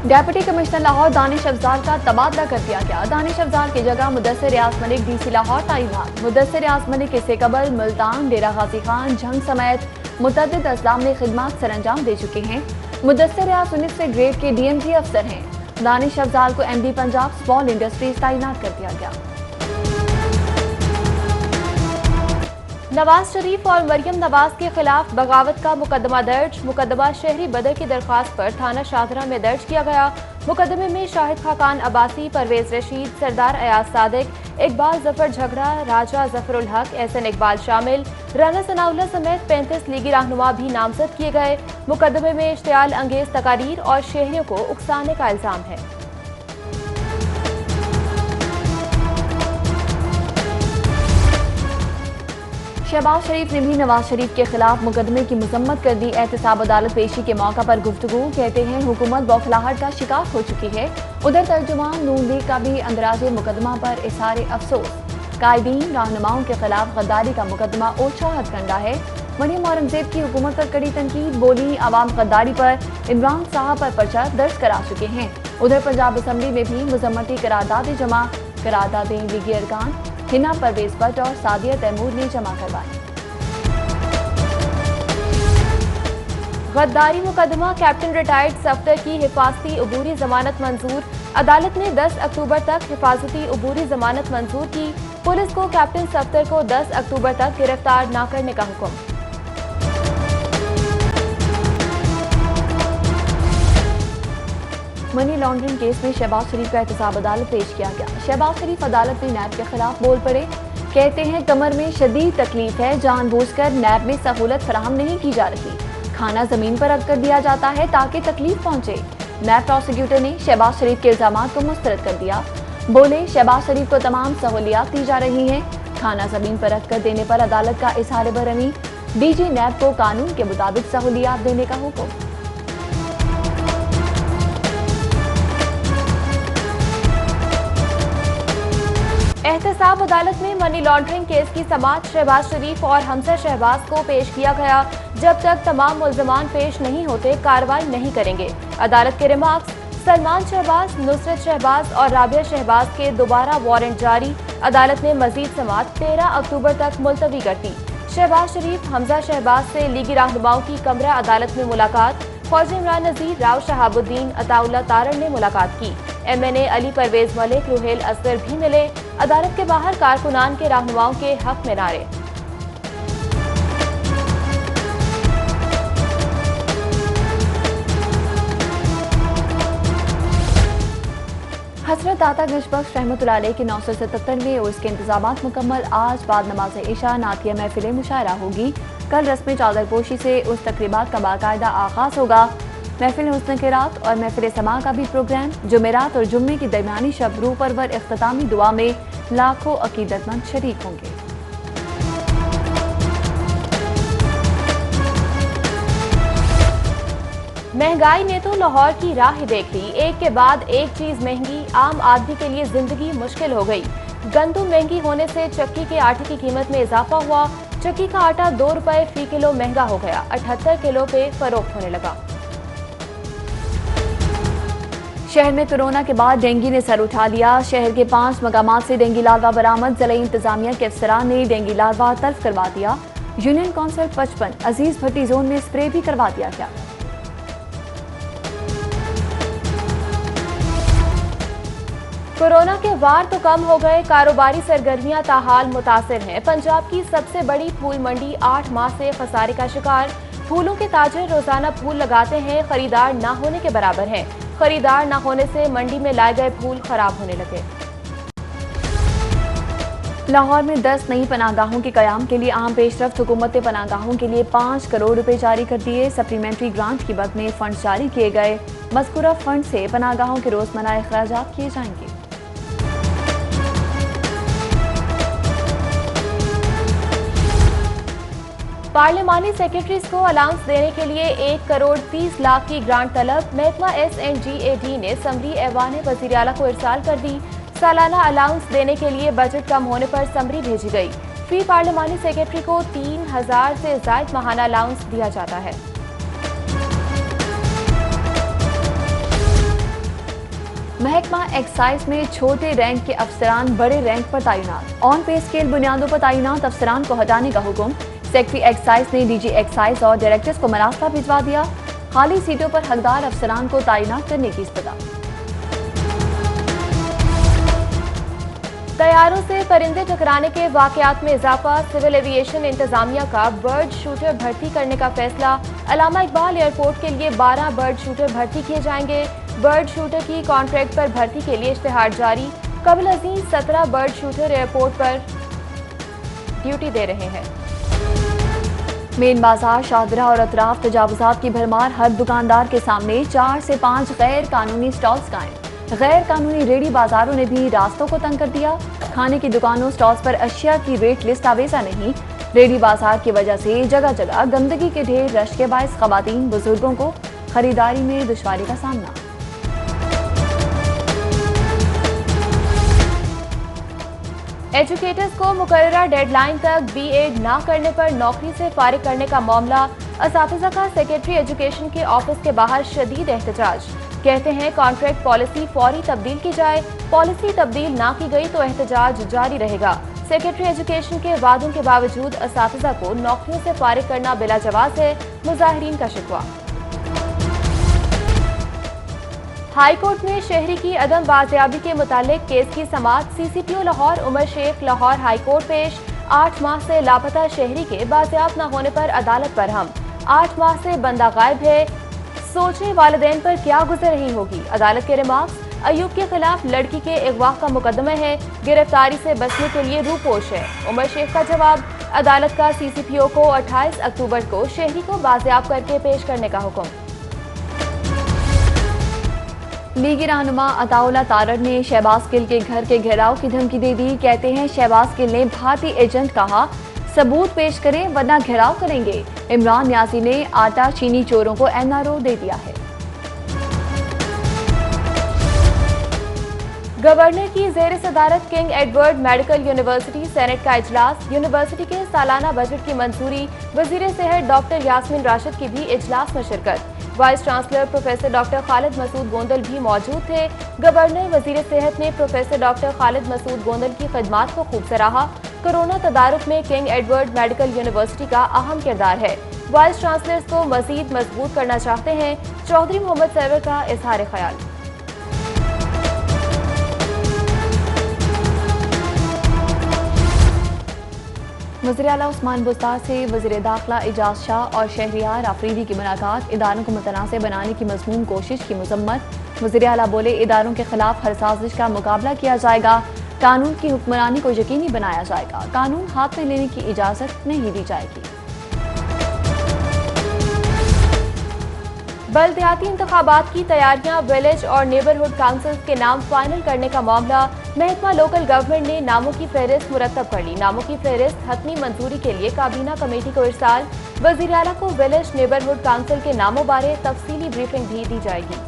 Deputy commissioner Lahore Danish Afzal का तबादला कर दिया गया। दानिश अफजाल की जगह मुदस्सिर रियाज मलिक डीसी लाहौर तैनात। मुदस्सिर रियाज मलिक इससे कबल मुल्तान, डेरा गाजी खान, झंग समेत मुतअद्दिद अजलाम में खिदमत सरअंजाम दे चुके हैं। मुदस्सिर रियाज 19वें ग्रेड के DMG अफसर हैं। दानिश अफजाल को MD पंजाब स्मॉल इंडस्ट्रीज तैनात कर दिया गया। नवाज शरीफ और मरियम नवाज के खिलाफ बगावत का मुकदमा दर्ज। मुकदमा शहरी बदर की दरख्वास्त पर थाना शाहदरा में दर्ज किया गया। मुकदमे में शाहिद खाकान अब्बासी, परवेज रशीद, सरदार अयाज सादिक, इकबाल जफर झगड़ा, राजा जफरुल हक, एहसन इकबाल शामिल। राना सनाउल्लाह समेत 35 लीगी रहनुमा भी नामजद किए गए। मुकदमे में इश्तियाल अंगेज तकारीर और शहरियों को उकसाने का इल्जाम है। शहबाज शरीफ ने भी नवाज शरीफ के खिलाफ मुकदमे की मजम्मत कर दी। एहतसाब अदालत पेशी के मौका पर गुफ्तगू। कहते हैं हुकूमत बौखलाहट का शिकार हो चुकी है। उधर तर्जुमान नून लीग का भी अंदराजे मुकदमा पर इजहार अफसोस। कायदीन रहनुमाओं के खिलाफ गद्दारी का मुकदमा ओछा हथकंडा है। मरियम औरंगजेब की हुकूमत पर कड़ी तनकीद। बोली आवाम गद्दारी पर इमरान साहब पर पर्चा दर्ज करा चुके हैं। उधर पंजाब असम्बली में भी मजम्मती करारदादें जमा। करारदादें लीगी अरकान हिना परवेज भट्ट और सादिया तैमूर ने जमा करवाई। गद्दारी मुकदमा कैप्टन रिटायर्ड सफ्तर की हिफाजती अबूरी जमानत मंजूर। अदालत ने 10 अक्टूबर तक हिफाजती अबूरी जमानत मंजूर की। पुलिस को कैप्टन सफ्तर को 10 अक्टूबर तक गिरफ्तार न करने का हुक्म। मनी लॉन्ड्रिंग केस में शहबाज शरीफ का एहतसाब अदालत पेश किया गया। शहबाज शरीफ अदालत में नैब के खिलाफ बोल पड़े। कहते हैं कमर में शदीद तकलीफ है, जानबूझकर नैब में सहूलत फराहम नहीं की जा रही। खाना जमीन पर रख कर दिया जाता है ताकि तकलीफ पहुंचे। नैब प्रोसिक्यूटर ने शहबाज शरीफ के इल्जामात को मुस्तरद कर दिया। बोले शहबाज शरीफ को तमाम सहूलियात दी जा रही हैं। खाना जमीन पर रख कर देने पर अदालत का इजहार बरहमी। DG नैब को कानून के मुताबिक सहूलियात देने का हुक्म। एहतसाब अदालत में मनी लॉन्ड्रिंग केस की समाअत शहबाज शरीफ और हमजा शहबाज को पेश किया गया। जब तक तमाम मुल्ज़िमान पेश नहीं होते कार्रवाई नहीं करेंगे। अदालत के रिमार्क्स। सलमान शहबाज, नुसरत शहबाज और राबिया शहबाज के दोबारा वारंट जारी। अदालत ने मजीद समाअत 13 अक्टूबर तक मुलतवी कर दी। शहबाज शरीफ, हमजा शहबाज से लीगी रहनुमाओं की कमरा अदालत में मुलाकात। ख्वाजा इमरान नज़ीर, राव शहाबुद्दीन, अताउल्लाह तारण ने मुलाकात की। MNA अली परवेज मलिक, रुहेल असगर भी मिले। अदालत के बाहर कारकुनान के रहनुमाओं के हक में नारे। हजरत दाता गशबख्श रहमतुल्लाह अलैह की 977वीं उर्स के इंतजामात मुकम्मल। आज बाद नमाज इशा नातिया महफिल मुशायरा होगी। कल रस्मी चादर पोशी से उस तकरीबात का बाकायदा आगाज होगा। महफिल हुस्न के रात और महफिल समा का भी प्रोग्राम। जुमेरात और जुम्मे की दरमियानी शब रूह परवर इख्तितामी दुआ में लाखों अकीदतमंद शरीक होंगे। महंगाई ने तो लाहौर की राह ही देख ली। एक के बाद एक चीज महंगी। आम आदमी के लिए जिंदगी मुश्किल हो गई। गंदम महंगी होने से चक्की के आटे की कीमत में इजाफा हुआ। चक्की का आटा 2 रुपए फी किलो महंगा हो गया। 78 किलो पे फरोख्त होने लगा। शहर में कोरोना के बाद डेंगू ने सर उठा लिया। शहर के 5 मकामात से डेंगू लार्वा बरामद। जिला इंतजामिया के अफसरान ने डेंगू लार्वा तल्फ करवा दिया। यूनियन काउंसिल 55 अजीज भट्टी जोन में स्प्रे भी करवा दिया गया। कोरोना के वार तो कम हो गए, कारोबारी सरगर्मियां ताहाल मुतासिर हैं। पंजाब की सबसे बड़ी फूल मंडी 8 माह से खसारे का शिकार। फूलों के ताजिर रोजाना फूल लगाते हैं, खरीदार न होने के बराबर है। खरीदार न होने से मंडी में लाए गए फूल खराब होने लगे। लाहौर में 10 नई पनाहगाहों के कयाम के लिए अहम पेशरफ्त। हुकूमत पनाहगाहों के लिए 5 करोड़ रुपए जारी कर दिए। सप्लीमेंट्री ग्रांट की बद में फंड जारी किए गए। मज़कूरा फंड से पनाहगाहों के रोजमर्रा अखराजात किए जाएंगे। पार्लिमानी सेक्रेटरीज को अलाउंस देने के लिए 1 करोड़ 30 लाख की ग्रांट तलब। महकमा SNGAD ने समरी ऐवान वज़ीर आला को इरसाल कर दी। सालाना अलाउंस देने के लिए बजट कम होने पर समरी भेजी गई। फी पार्लिमानी सेक्रेटरी को 3000 से ज़ायद माहाना अलाउंस दिया जाता है। महकमा एक्साइज में छोटे रैंक के अफसरान बड़े रैंक पर तैनात। ऑन पे स्केल बुनियादों पर तैनात अफसरान को हटाने का हुक्म। सेक्रेटरी एक्साइज ने डीजी एक्साइज और डायरेक्टर्स को मरासला भिजवा दिया। खाली सीटों पर हकदार अफसरान को तैनात करने की इस्तदा। तैयारों से परिंदे टकराने के वाकयात में इजाफा। सिविल एविएशन इंतजामिया का बर्ड शूटर भर्ती करने का फैसला। अल्लामा इकबाल एयरपोर्ट के लिए 12 बर्ड शूटर भर्ती किए जाएंगे। बर्ड शूटर की कॉन्ट्रैक्ट पर भर्ती के लिए इश्तिहार जारी। कबल अजीज 17 बर्ड शूटर एयरपोर्ट पर ड्यूटी दे रहे हैं। मेन बाजार शाहदरा और अतराफ तजावुजात की भरमार। हर दुकानदार के सामने 4 से 5 गैर कानूनी स्टॉल्स कायम। गैर कानूनी रेडी बाजारों ने भी रास्तों को तंग कर दिया। खाने की दुकानों स्टॉल्स पर अशिया की रेट लिस्ट आवेजा नहीं। रेडी बाजार की वजह से जगह जगह गंदगी के ढेर रश के बायस खवातीन बुजुर्गों को खरीदारी में दुश्वारी का सामना। एजुकेटर्स को मुकर्ररा डेडलाइन तक बीएड ना करने पर नौकरी से फारिग करने का मामला। असातिज़ा का सेक्रेटरी एजुकेशन के ऑफिस के बाहर शदीद एहतजाज। कहते हैं कॉन्ट्रैक्ट पॉलिसी फौरी तब्दील की जाए। पॉलिसी तब्दील ना की गई तो एहतजाज जारी रहेगा। सेक्रेटरी एजुकेशन के वादों के बावजूद असातिज़ा को नौकरियों से फारिग करना बिला जवाज है। मुजाहिरीन का शिकवा। हाई कोर्ट में शहरी की अदम बाजियाबी के मुतालिक केस की समाअत। CCPO Lahore Umar Sheikh Lahore high court पेश। 8 माह से लापता शहरी के बाजियाब न होने पर अदालत बरहम। 8 माह से बंदा गायब है, सोचे वालिदैन पर क्या गुजर रही होगी। अदालत के रिमार्क्स। अयूब के खिलाफ लड़की के अगवा का मुकदमा है, गिरफ्तारी से बचने के लिए रूपोश है। उमर शेख का जवाब। अदालत का सीसीपीओ को 28 अक्टूबर को शहरी को बाजियाब करके पेश करने का हुक्म। लीगी रहनुमा अताउल्ला तारड़ ने शहबाज गिल के घर के घेराव की धमकी दे दी। कहते हैं शहबाज गिल ने भारतीय एजेंट कहा सबूत पेश करें वरना घेराव करेंगे। इमरान न्याजी ने आटा चीनी चोरों को एनआरओ दे दिया है। गवर्नर की जेर सदारत king Edward medical university senate का इजलास। यूनिवर्सिटी के सालाना बजट की मंजूरी। वजीर सेहत डॉक्टर यास्मीन राशिद की भी इजलास में शिरकत। Vice chancellor professor doctor Khalid Masood Gondal भी मौजूद थे। गवर्नर वजीर सेहत ने प्रोफेसर डॉक्टर खालिद मसूद गोंदल की खिदमात को खूब सराहा। कोरोना तदारुक में किंग एडवर्ड मेडिकल यूनिवर्सिटी का अहम किरदार है। वाइस चांसलर्स को मजीद मजबूत करना चाहते हैं। चौधरी मोहम्मद सरवर का इजहार ख्याल। वज़ीर आला उस्मान बुस्तार से वज़ीर दाखिला एजाज शाह और शहरियार आफरीदी की मुलाकात। इदारों को मुतनाज़ बनाने की मज़मून कोशिश की मजम्मत। वज़ीर आला बोले इदारों के खिलाफ हर साजिश का मुकाबला किया जाएगा। कानून की हुक्मरानी को यकीनी बनाया जाएगा। कानून हाथ में लेने की इजाज़त नहीं दी जाएगी। बल्दियाती इंतखाबात की तैयारियां। विलेज और नेबरहुड काउंसिल के नाम फाइनल करने का मामला। महकमा लोकल गवर्नमेंट ने नामों की फहरिस्त मुरतब कर ली। नामों की फहरिस्त हतमी मंजूरी के लिए काबीना कमेटी को इरसाल। वज़ीर आला को विलेज नेबरहुड काउंसिल के नामों बारे तफसीली ब्रीफिंग भी दी जाएगी।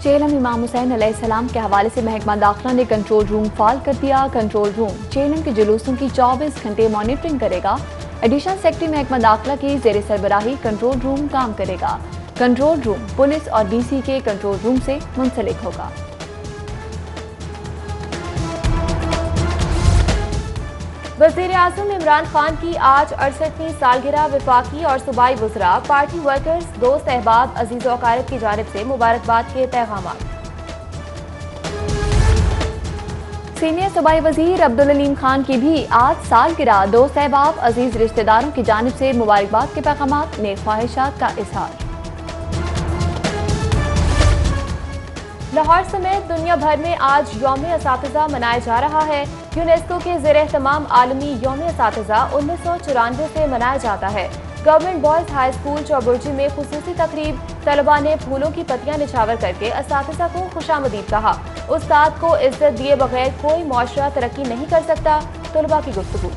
चेलम इमाम हुसैन अलैहिस्सलाम के हवाले से महकमा दाखिला ने कंट्रोल रूम फाल कर दिया। कंट्रोल रूम चेलम के जुलूसों की 24 घंटे मॉनिटरिंग करेगा। एडिशनल सेक्रेटरी महकमा दाखिला की जेर सरबराही कंट्रोल रूम काम करेगा। कंट्रोल रूम पुलिस और डीसी के कंट्रोल रूम से मुंसलिक होगा। वज़ीर आज़म इमरान खान की आज 68वीं सालगिरह। वफाकी और सूबाई वज़रा, पार्टी वर्कर्स, दोस्त अहबाब, अजीज व अकारिब की जानिब से मुबारकबाद के पैगाम। सीनियर सूबाई वजीर अब्दुल अलीम खान की भी आज सालगिरह। दोस्त अहबाब, अजीज रिश्तेदारों की जानिब से मुबारकबाद के पैगाम, नेक ख्वाहिशात का इजहार। लाहौर समेत दुनिया भर में आज यौम असातिज़ा मनाया जा रहा है। यूनेस्को के ज़ेर एहतमाम आलमी यौम असातिज़ा 1994 से मनाया जाता है। Government boys high school Chauburji में खुसूसी तकरीब। तलबा ने फूलों की पत्तियां निछावर करके असातिज़ा को खुशामदीद कहा। उस्ताद को इज्जत दिए बगैर कोई मुआशरा तरक्की नहीं कर सकता। तलबा की गुफ्तगू।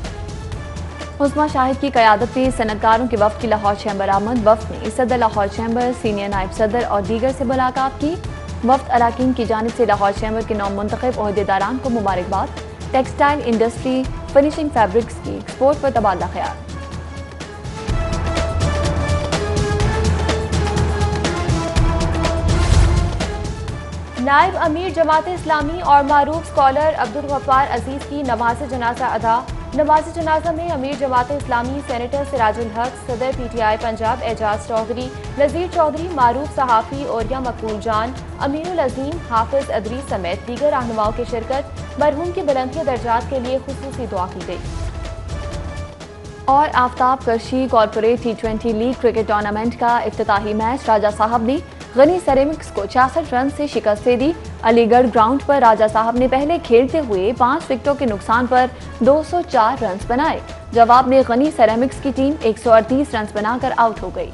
उस्मा शाहिद की क़यादत में सनतकारों के वफ़द की लाहौर चैम्बर आमद। वफ़द ने सदर लाहौर चैम्बर, सीनियर नायब सदर और दीगर से मुलाकात की। वफ़द अराकीन की जानिब से लाहौर चैम्बर के नौ मुंतखब ओहदेदारान को मुबारकबाद। टेक्सटाइल इंडस्ट्री, फिनिशिंग फैब्रिक्स की एक्सपोर्ट पर तबादला ख्याल। नायब अमीर जमात इस्लामी और मारूफ स्कॉलर अब्दुल गफ्फार अजीज की नमाज जनाजा अदा। नमाज जनाजा में अमीर जमात इस्लामी सेनेटर सिराजुल हक, सदर PTI पंजाब एजाज चौधरी, नज़ीर चौधरी, मारूफ सहाफ़ी ओरिया मकबूल जान, अमीरुल अजीम, हाफिज अदरी समेत दीगर रहनुमाओं की शिरकत। मरहूम की बुलंदिया दर्जात के लिए खुसूसी दुआ की गई। और Aftab Qarshi corporate T20 league cricket tournament का इफ्तिताही मैच राजा साहब ने गनी सेरेमिक्स को 66 रन से शिकस्त दे दी। अलीगढ़ ग्राउंड पर राजा साहब ने पहले खेलते हुए 5 विकेटों के नुकसान पर 204 रन बनाए। जवाब में गनी सेरेमिक्स की टीम 138 रन बनाकर आउट हो गई।